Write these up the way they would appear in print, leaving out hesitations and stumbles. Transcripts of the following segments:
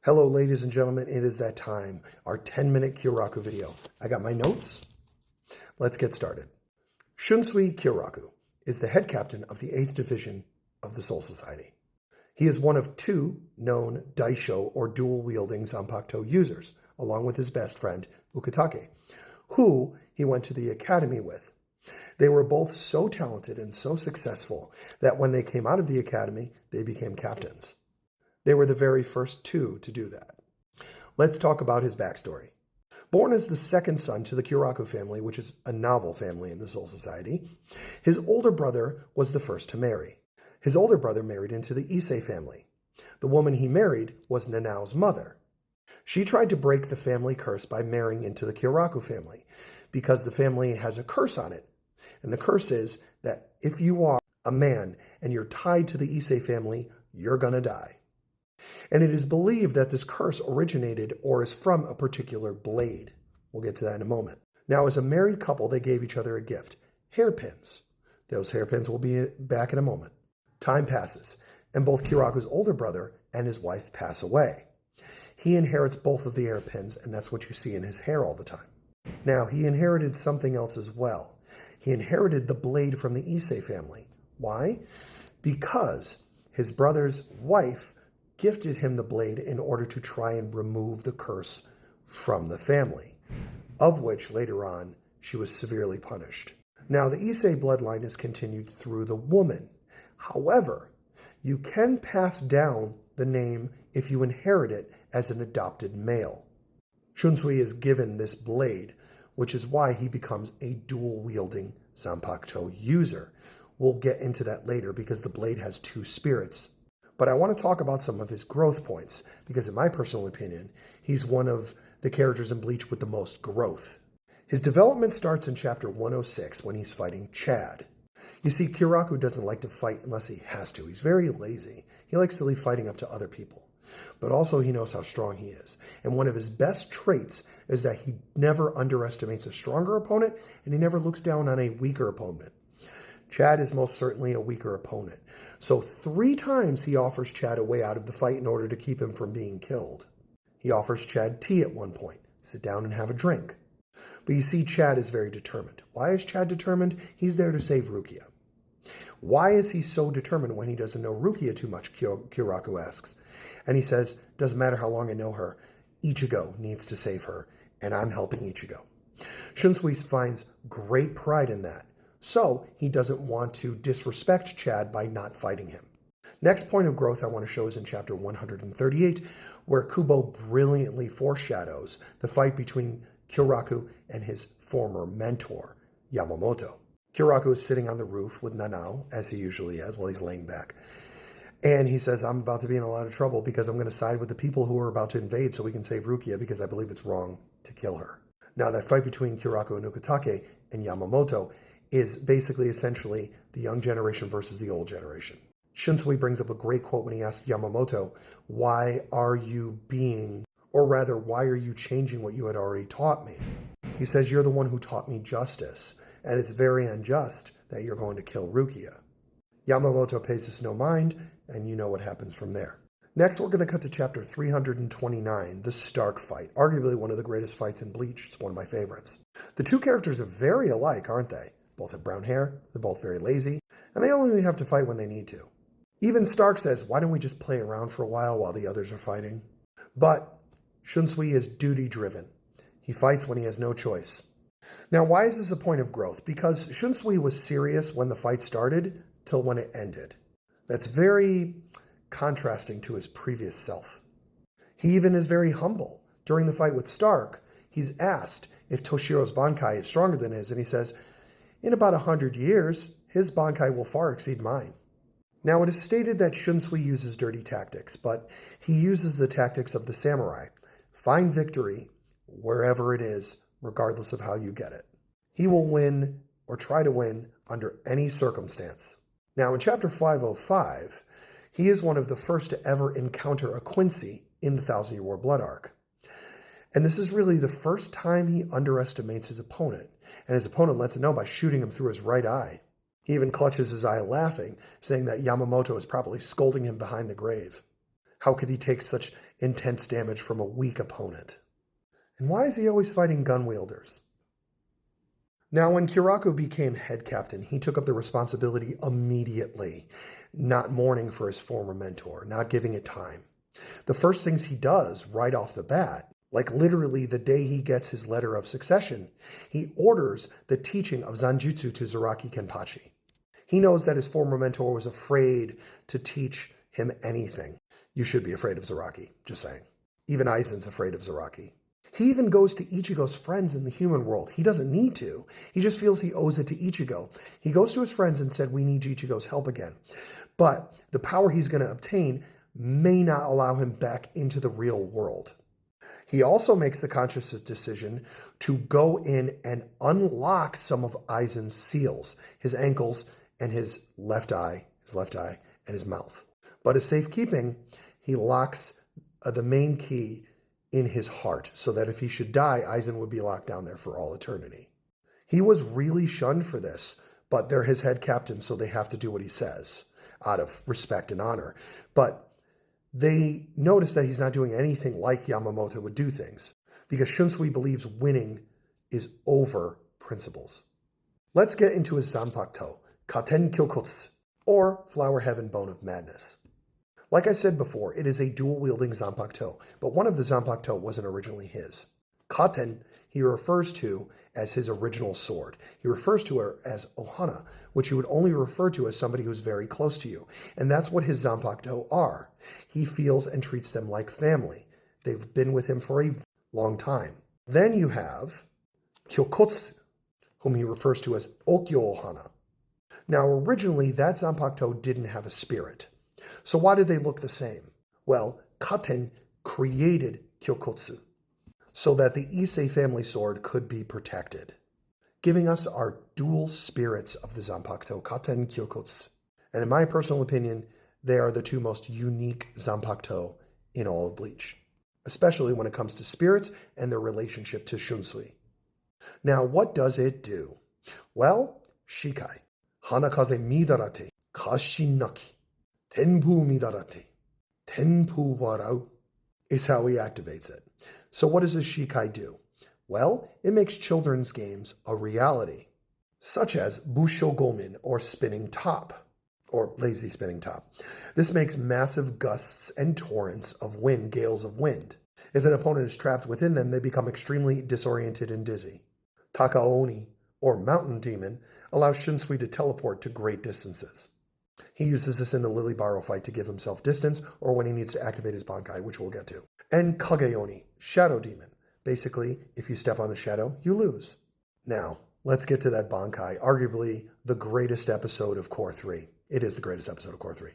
Hello, ladies and gentlemen. It is that time, our 10-minute Kyoraku video. I got my notes. Let's get started. Shunsui Kyoraku is the head captain of the 8th Division of the Soul Society. He is one of 2 known Daisho or dual-wielding Zanpakuto users, along with his best friend, Ukitake, who he went to the academy with. They were both so talented and so successful that when they came out of the academy, they became captains. They were the very first 2 to do that. Let's talk about his backstory. Born as the second son to the Kyoraku family, which is a novel family in the Soul Society, his older brother was the first to marry. His older brother married into the Issei family. The woman he married was Nanao's mother. She tried to break the family curse by marrying into the Kyoraku family because the family has a curse on it. And the curse is that if you are a man and you're tied to the Issei family, you're gonna die. And it is believed that this curse originated or is from a particular blade. We'll get to that in a moment. Now, as a married couple, they gave each other a gift, hairpins. Those hairpins will be back in a moment. Time passes, and both Kyoraku's older brother and his wife pass away. He inherits both of the hairpins, and that's what you see in his hair all the time. Now, he inherited something else as well. He inherited the blade from the Issei family. Why? Because his brother's wife gifted him the blade in order to try and remove the curse from the family, of which later on she was severely punished. Now, the Issei bloodline is continued through the woman. However, you can pass down the name if you inherit it as an adopted male. Shunsui is given this blade, which is why he becomes a dual-wielding Zanpakuto user. We'll get into that later because the blade has 2 spirits. But I want to talk about some of his growth points, because in my personal opinion, he's one of the characters in Bleach with the most growth. His development starts in chapter 106 when he's fighting Chad. You see, Kyoraku doesn't like to fight unless he has to. He's very lazy. He likes to leave fighting up to other people. But also he knows how strong he is. And one of his best traits is that he never underestimates a stronger opponent, and he never looks down on a weaker opponent. Chad is most certainly a weaker opponent. So 3 times he offers Chad a way out of the fight in order to keep him from being killed. He offers Chad tea at one point. Sit down and have a drink. But you see, Chad is very determined. Why is Chad determined? He's there to save Rukia. Why is he so determined when he doesn't know Rukia too much, Kyoraku asks. And he says, doesn't matter how long I know her, Ichigo needs to save her, and I'm helping Ichigo. Shunsui finds great pride in that. So he doesn't want to disrespect Chad by not fighting him. Next point of growth I want to show is in chapter 138, where Kubo brilliantly foreshadows the fight between Kyoraku and his former mentor, Yamamoto. Kyoraku is sitting on the roof with Nanao, as he usually is, while he's laying back. And he says, I'm about to be in a lot of trouble because I'm going to side with the people who are about to invade so we can save Rukia because I believe it's wrong to kill her. Now, that fight between Kyoraku and Ukitake and Yamamoto is basically essentially the young generation versus the old generation. Shunsui brings up a great quote when he asks Yamamoto, why are you changing what you had already taught me? He says, you're the one who taught me justice, and it's very unjust that you're going to kill Rukia. Yamamoto pays this no mind, and you know what happens from there. Next, we're going to cut to chapter 329, the Stark fight, arguably one of the greatest fights in Bleach. It's one of my favorites. The 2 characters are very alike, aren't they? Both have brown hair, they're both very lazy, and they only have to fight when they need to. Even Stark says, why don't we just play around for a while the others are fighting? But Shunsui is duty-driven. He fights when he has no choice. Now, why is this a point of growth? Because Shunsui was serious when the fight started till when it ended. That's very contrasting to his previous self. He even is very humble. During the fight with Stark, he's asked if Toshiro's Bankai is stronger than his, and he says, in about 100 years, his Bankai will far exceed mine. Now, it is stated that Shunsui uses dirty tactics, but he uses the tactics of the samurai. Find victory wherever it is, regardless of how you get it. He will win or try to win under any circumstance. Now, in chapter 505, he is one of the first to ever encounter a Quincy in the Thousand Year War Blood arc. And this is really the first time he underestimates his opponent, and his opponent lets him know by shooting him through his right eye. He even clutches his eye laughing, saying that Yamamoto is probably scolding him behind the grave. How could he take such intense damage from a weak opponent. And why is he always fighting gun wielders? Now, when Kyoraku became head captain, he took up the responsibility immediately, not mourning for his former mentor, not giving it time. The first things he does right off the bat, like literally the day he gets his letter of succession, he orders the teaching of Zanjutsu to Zaraki Kenpachi. He knows that his former mentor was afraid to teach him anything. You should be afraid of Zaraki, just saying. Even Aizen's afraid of Zaraki. He even goes to Ichigo's friends in the human world. He doesn't need to. He just feels he owes it to Ichigo. He goes to his friends and said, we need Ichigo's help again. But the power he's going to obtain may not allow him back into the real world. He also makes the conscious decision to go in and unlock some of Aizen's seals, his ankles and his left eye, and his mouth. But as safekeeping, he locks the main key in his heart, so that if he should die, Aizen would be locked down there for all eternity. He was really shunned for this, but they're his head captain, so they have to do what he says, out of respect and honor. But they notice that he's not doing anything like Yamamoto would do things, because Shunsui believes winning is over principles. Let's get into his Zanpakuto, Katen Kyokutsu, or Flower Heaven Bone of Madness. Like I said before, it is a dual-wielding Zanpakuto, but one of the Zanpakuto wasn't originally his. Katen, he refers to as his original sword. He refers to her as Ohana, which he would only refer to as somebody who's very close to you. And that's what his Zanpakuto are. He feels and treats them like family. They've been with him for a long time. Then you have Kyokutsu, whom he refers to as Okyo Ohana. Now, originally, that Zanpakuto didn't have a spirit. So why did they look the same? Well, Katen created Kyokutsu so that the Issei family sword could be protected, giving us our dual spirits of the Zanpakuto, Katen Kyokutsu. And in my personal opinion, they are the two most unique Zanpakuto in all of Bleach, especially when it comes to spirits and their relationship to Shunsui. Now, what does it do? Well, Shikai, Hanakaze Midarate, Kashinaki, Tenpu Midarate, Tenpu Warau is how he activates it. So what does a Shikai do? Well, it makes children's games a reality, such as Busho Gomen, or spinning top, or lazy spinning top. This makes massive gusts and torrents of wind, gales of wind. If an opponent is trapped within them, they become extremely disoriented and dizzy. Takaoni, or Mountain Demon, allows Shunsui to teleport to great distances. He uses this in the Lily Barrow fight to give himself distance, or when he needs to activate his Bankai, which we'll get to. And Kageoni, Shadow Demon. Basically, if you step on the shadow, you lose. Now, let's get to that Bankai, arguably the greatest episode of Core 3. It is the greatest episode of Core 3.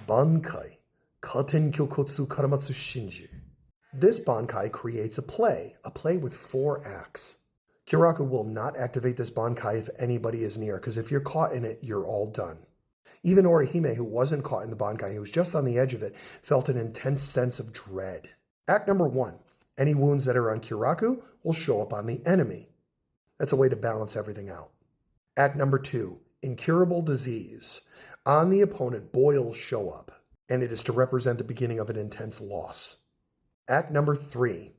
Bankai, Katen Kyokutsu Karamatsu Shinji. This Bankai creates a play with 4 acts. Kyoraku will not activate this Bankai if anybody is near, because if you're caught in it, you're all done. Even Orihime, who wasn't caught in the Bankai, who was just on the edge of it, felt an intense sense of dread. Act number 1. Any wounds that are on Kyoraku will show up on the enemy. That's a way to balance everything out. Act number 2. Incurable disease. On the opponent, boils show up, and it is to represent the beginning of an intense loss. Act number 3.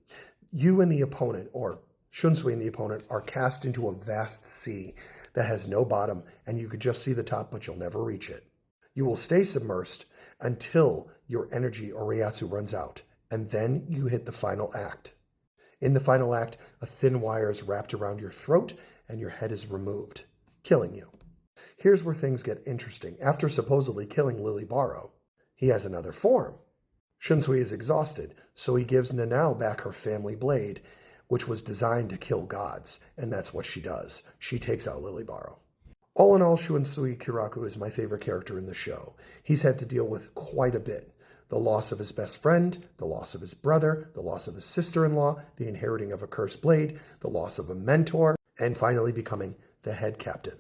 You and the opponent, or Shunsui and the opponent, are cast into a vast sea that has no bottom, and you could just see the top, but you'll never reach it. You will stay submersed until your energy or Reiatsu runs out, and then you hit the final act. In the final act, a thin wire is wrapped around your throat, and your head is removed, killing you. Here's where things get interesting. After supposedly killing Lily Barrow, he has another form. Shunsui is exhausted, so he gives Nanao back her family blade, which was designed to kill gods, and that's what she does. She takes out Lily Barrow. All in all, Shunsui Kyoraku is my favorite character in the show. He's had to deal with quite a bit. The loss of his best friend, the loss of his brother, the loss of his sister-in-law, the inheriting of a cursed blade, the loss of a mentor, and finally becoming the head captain.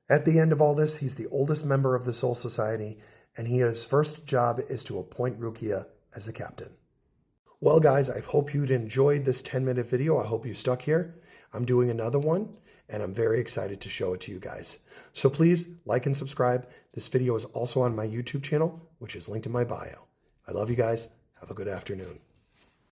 At the end of all this, he's the oldest member of the Soul Society, and his first job is to appoint Rukia as a captain. Well, guys, I hope you'd enjoyed this 10-minute video. I hope you stuck here. I'm doing another one, and I'm very excited to show it to you guys. So please like and subscribe. This video is also on my YouTube channel, which is linked in my bio. I love you guys. Have a good afternoon.